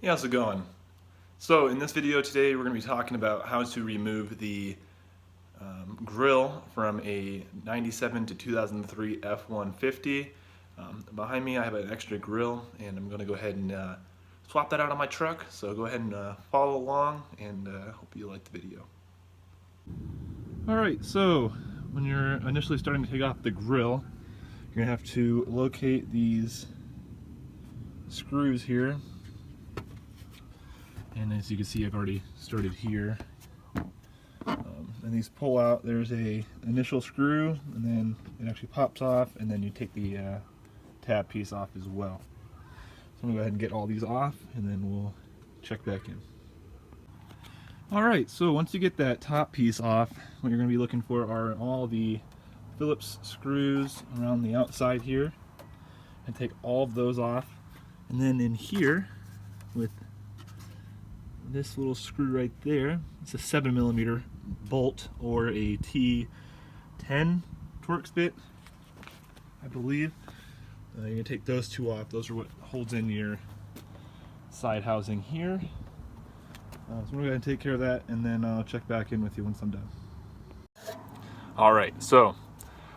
Hey, how's it going? So in this video today we're going to be talking about how to remove the grill from a 97 to 2003 F-150. Behind me I have an extra grill and I'm going to go ahead and swap that out on my truck. So go ahead and follow along and hope you like the video. Alright, so when you're initially starting to take off the grill, you're going to have to locate these screws here. And as you can see, I've already started here. And these pull out. There's a initial screw, and then it actually pops off, and then you take the tab piece off as well. So I'm gonna go ahead and get all these off, and then we'll check back in. Alright, so once you get that top piece off, what you're gonna be looking for are all the Phillips screws around the outside here. And take all of those off. And then in here, with this little screw right there, it's a 7mm bolt or a T10 Torx bit, I believe. You're going to take those two off. Those are what holds in your side housing here. So I'm going to go ahead and take care of that, and then I'll check back in with you once I'm done. Alright, so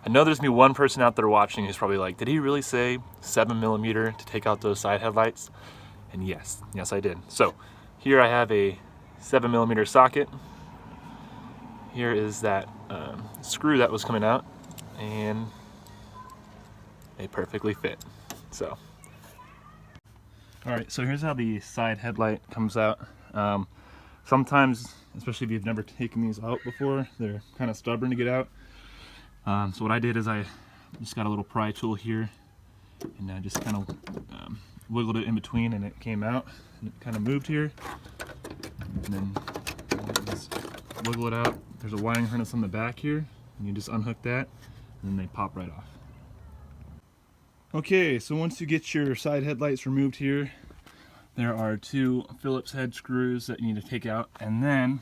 I know there's going to be one person out there watching who's probably like, did he really say 7mm to take out those side headlights? And yes I did. So here I have a 7mm socket. Here is that screw that was coming out, and they perfectly fit. So, alright, so here's how the side headlight comes out. Sometimes, especially if you've never taken these out before, they're kind of stubborn to get out. So what I did is I just got a little pry tool here, and I just kind of wiggled it in between, and it came out, and it kind of moved here, and then just wiggle it out. There's a wiring harness on the back here, and you just unhook that, and then they pop right off. Okay, so once you get your side headlights removed here, there are two Phillips head screws that you need to take out, and then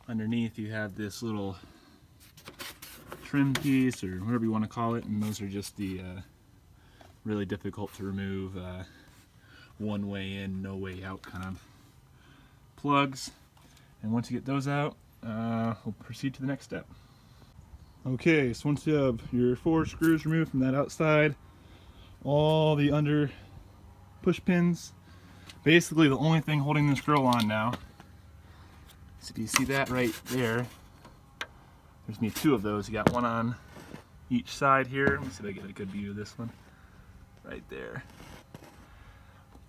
underneath you have this little trim piece, or whatever you want to call it, and those are just the really difficult to remove one way in, no way out kind of plugs. And once you get those out, we'll proceed to the next step. Okay, so once you have your 4 screws removed from that outside, all the under push pins, basically the only thing holding this grill on now, so if you see that right there, there's gonna be 2 of those. You got one on each side here. Let me see if I get a good view of this one. Right there.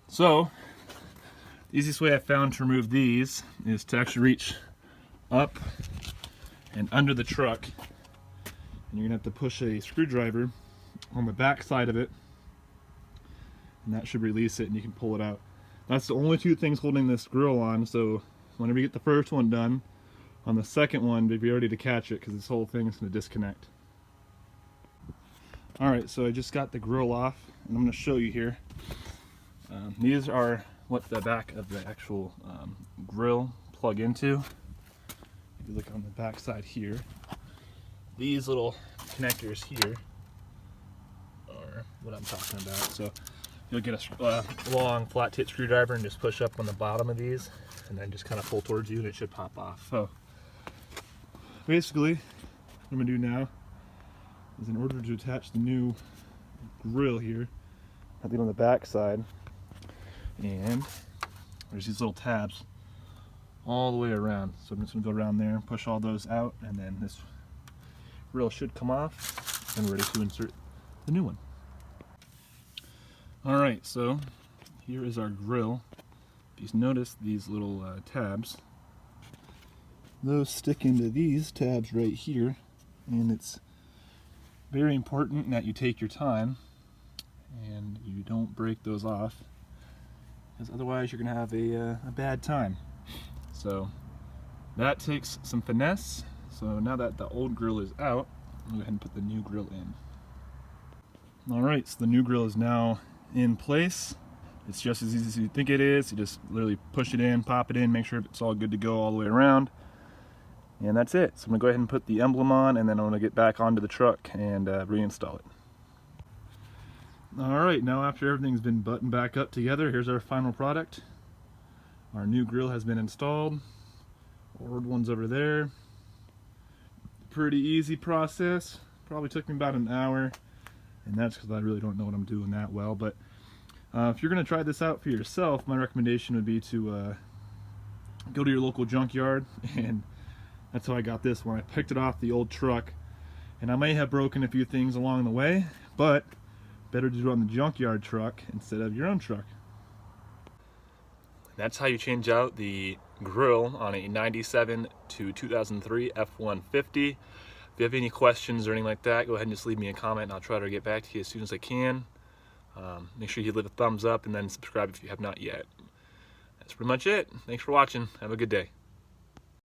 So, the easiest way I found to remove these is to actually reach up and under the truck, and you're gonna have to push a screwdriver on the back side of it, and that should release it and you can pull it out. That's the only 2 things holding this grill on, so whenever you get the first one done, on the second one, be ready to catch it, because this whole thing is going to disconnect. Alright, so I just got the grill off, and I'm going to show you here. These are what the back of the actual grill plug into. If you look on the back side here, these little connectors here are what I'm talking about. So you'll get a long flat tip screwdriver and just push up on the bottom of these, and then just kind of pull towards you, and it should pop off. So basically, what I'm going to do now is, in order to attach the new grill here, I have it on the back side, and there's these little tabs all the way around. So I'm just going to go around there and push all those out, and then this grill should come off, and we're ready to insert the new one. Alright, so here is our grill. If you notice these little tabs, those stick into these tabs right here, and it's very important that you take your time and you don't break those off, because otherwise you're going to have a bad time. So that takes some finesse. So now that the old grill is out, I'm going to go ahead and put the new grill in. Alright, so the new grill is now in place. It's just as easy as you think it is. You just literally push it in, pop it in, make sure it's all good to go all the way around. And that's it. So I'm going to go ahead and put the emblem on, and then I'm going to get back onto the truck and reinstall it. Alright, now after everything's been buttoned back up together, here's our final product. Our new grill has been installed. Old one's over there. Pretty easy process. Probably took me about an hour, and that's because I really don't know what I'm doing that well. But if you're going to try this out for yourself, my recommendation would be to go to your local junkyard, and that's how I got this one. I picked it off the old truck, and I may have broken a few things along the way, but better to do it on the junkyard truck instead of your own truck. That's how you change out the grill on a 97 to 2003 F-150. If you have any questions or anything like that, go ahead and just leave me a comment and I'll try to get back to you as soon as I can. Make sure you leave a thumbs up and then subscribe if you have not yet. That's pretty much it. Thanks for watching. Have a good day.